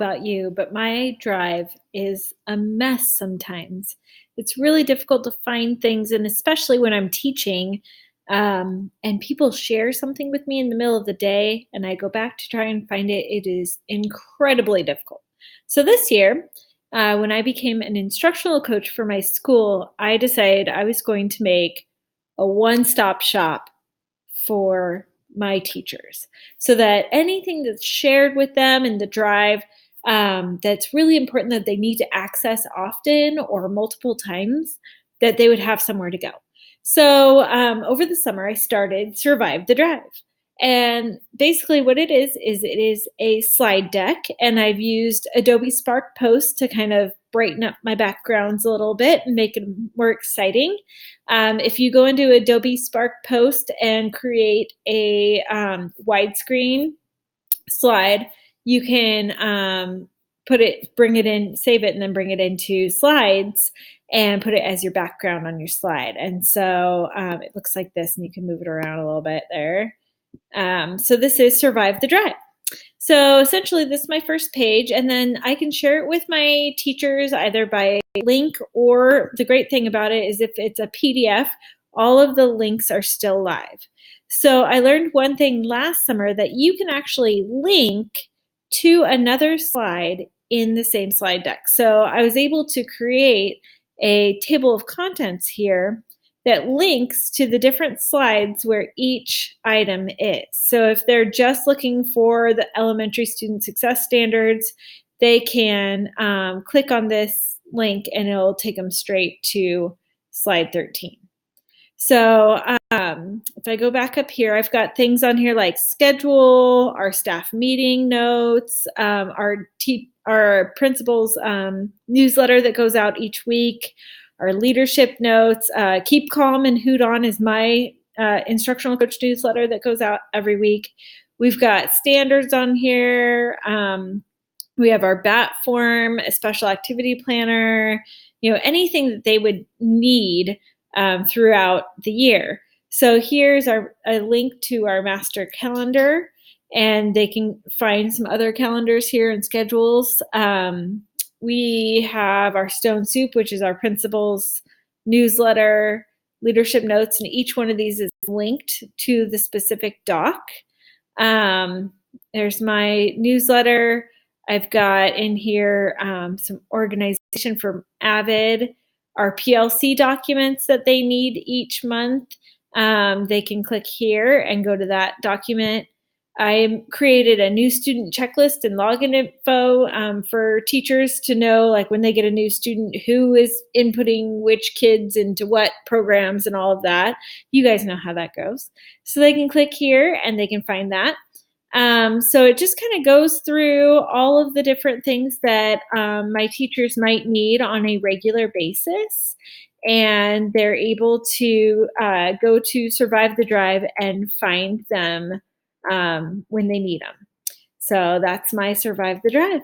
about you, but my drive is a mess sometimes. It's really difficult to find things, and especially when I'm teaching, and people share something with me in the middle of the day, and I go back to try and find it. It is incredibly difficult. So this year, when I became an instructional coach for my school, I decided I was going to make a one-stop shop for my teachers so that anything that's shared with them in the drive that's really important that they need to access often or multiple times, that they would have somewhere to go. So over the summer, I started Survive the Drive. And basically what it is it is a slide deck, and I've used Adobe Spark Post to kind of brighten up my backgrounds a little bit and make it more exciting. If you go into Adobe Spark Post and create a widescreen slide, you can bring it in, save it, and then bring it into slides and put it as your background on your slide. And so it looks like this, and you can move it around a little bit there. So this is Survive the Drive. So essentially this is my first page, and then I can share it with my teachers either by link, or the great thing about it is if it's a PDF, all of the links are still live. So I learned one thing last summer, that you can actually link to another slide in the same slide deck. So I was able to create a table of contents here that links to the different slides where each item is. So if they're just looking for the elementary student success standards, they can click on this link and it'll take them straight to slide 13. So if I go back up here, I've got things on here like schedule, our staff meeting notes, our principal's newsletter that goes out each week, our leadership notes. Keep Calm and Hoot On is my instructional coach newsletter that goes out every week. We've got standards on here. We have our BAT form, a special activity planner, anything that they would need throughout the year. So here's a link to our master calendar, and they can find some other calendars here and schedules. We have our Stone Soup, which is our principal's newsletter, leadership notes, and each one of these is linked to the specific doc. There's my newsletter. I've got in here some organization for Avid, our PLC documents that they need each month. They can click here and go to that document. I created a new student checklist and login info for teachers to know, like when they get a new student, who is inputting which kids into what programs and all of that. You guys know how that goes. So they can click here and they can find that. So it just kind of goes through all of the different things that my teachers might need on a regular basis. And they're able to go to Survive the Drive and find them when they need them. So that's my Survive the Drive.